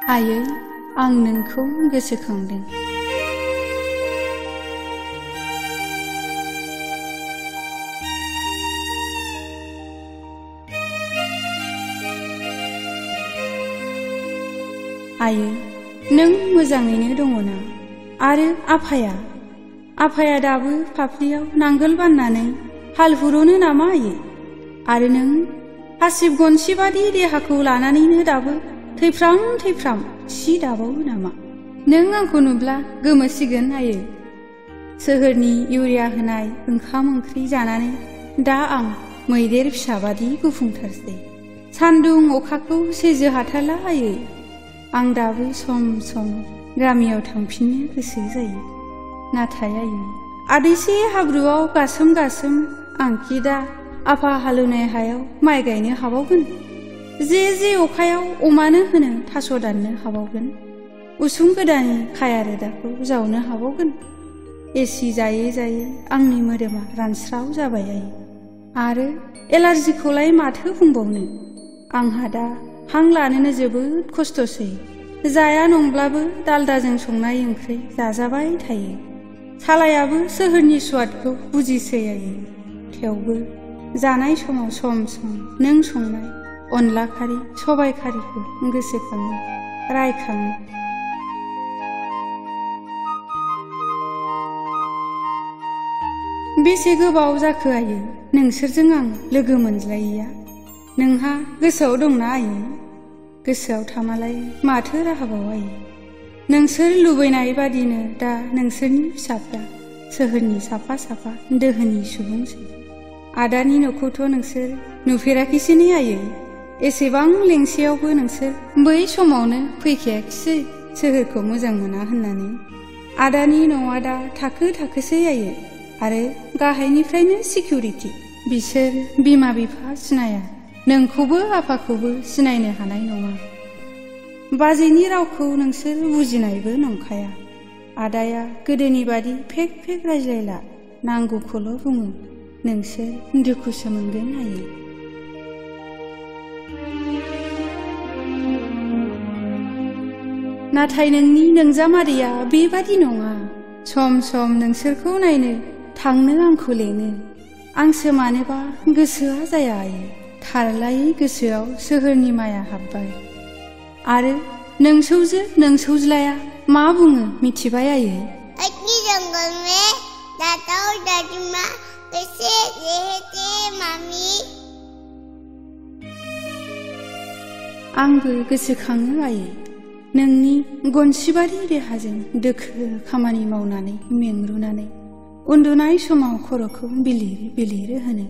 आयै, आं नोंखौ गोसोखांदों। आयै, नों मोजाङैनो दङना? आरो आफाया दाबो फाफ्लियाव नांगोल बाननानै हाल हुरोनो नामा आयै? आरो नों हासिब गनसि बादि देहाखौ लानानैनो दाबो थैफ्राम सि दाबावो नामा? नों आंखौ नुब्ला गोमोसिगोन आयै। सोहोरनि इउरिया होनाय ओंखाम ओंख्रि जानानै दा आं मैदेर फिसाबादि गुफुंथारसै। सान्दुं अखाखौ सैज्य हाथारला आयै। आं दाबो सम सम गामियाव थांफिननो गोसो जायो। नाथाय आयै, आदैसे हाब्रुआव गासोम आंखि दा आफा हालेवनाय हायाव माइ गायनो हाबावगोन? जे अखायाव अमानो होनो थास' दाननो हाबावगोन? उसुं गोदाननि खाया रोदाखौ जावनो हाबावगोन? एसि जायै आंनि मोदोमा रानस्राव जाबाय आयै। आरो एलार्जिखौलाय माथो बुंबावनो? आंहा दा हां लानोनो जोबोद खस्थ'सै। जाया नंब्लाबो दालदाजों संनाय ओंख्रि जाजाबाय थायो। सालायाबो सोहोरनि स्वादखौ बुजिसै आयै। थेवबो जानाय समाव सम नों संनाय अनला खारि सबाय खारिखौ गोसोखाङो, रायखाङो। बेसे गोबाव जाखो आयै नोंसोरजों आं लोगो मोनज्लायैया? नोंहा गोसोआव दंना आयै? गोसोआव थामालाय माथो राहाबाव आयै? नोंसोर लुबैनाय बादिनो दा नोंसोरनि फिसाफ्रा सोहोरनि साफा दोहोनि सुबुंसै। आदानि न'खौथ' नोंसोर नुफेराखैसै ने आयै? एसेबां लेंसेयावबो नोंसोर बै समावनो फैखायाखिसै सोहोरखौ मोजां मोना होननानै। आदानि न'आ दा थाखोसै आयै। आरो गाहायनिफ्रायनो सिकिउरिटि। बिसोर बिमा बिफा सिनाया, नोंखौबो आफाखौबो सिनायनो हानाय नङा। बाजैनि रावखौ नोंसोर बुजिनायबो नंखाया। आदाया गोदोनि बादि फेक रायज्लायला, नांगौखौल' बुङो। नोंसोर दुखुसो मोनगोन आयै। नाथाय नोंनि नोंजामादैया बेबादि नङा। सम नोंसोरखौ नायनो थांनो आंखौ लेङो। आंसो मानोबा गोसोआ जाया आयै। थारलायै गोसोआव सोहोरनि माया हाब्बाय। आरो नोंसौज्लाया मा बुङो मिथिबाय आयै? अच्छी जंगल में दादा और दादी माँ कैसे रहते मामी? आंबो गोसोखाङो आयै। नोंनि गनसिबारि देहाजों दोखो खामानि मावनानै मेंरुनानै उन्दुनाय समाव खर'खौ बिलिर होनो,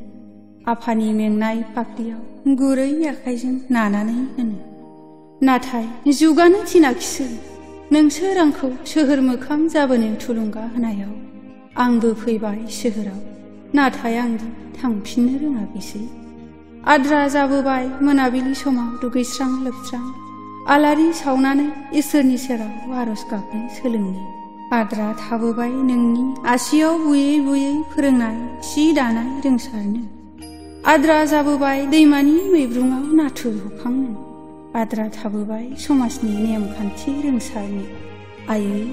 आफानि मेंनाय फाफ्लियाव गुरै आखाइजों नानानै होनो। नाथाय जुगानो थिनाखिसै। नोंसोर आंखौ सोहोर मोखां जाबोनो थुलुंगा होनायाव आंबो फैबाय सोहोराव। नाथाय आंदि थांफिननो रोङाखैसै। आद्रा जाबोबाय मोनाबिलि समाव दुगैस्रां लोबस्रां आलारि सावनानै इसोरनि सेराव आरज गाबनो सोलोंनो। आद्रा थाबोबाय नोंनि आसियाव बुयै फोरोंनाय सि दानाय रोंसारनो। आद्रा जाबोबाय दैमानि मैब्रुङाव नाथुर हखांनो। आद्रा थाबोबाय समाजनि नेमखान्थि रोंसारनो। आयै,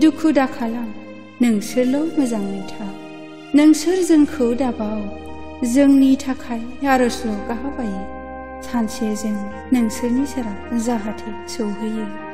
दुखु दाखालाम, नोंसोरल' मोजाङै था। नोंसोर जोंखौ दाबाव, जोंनि थाखाय आरजल' गाबआयै। सानसे जों नोंसोरनि सेराव जाहाथे सौहैयो।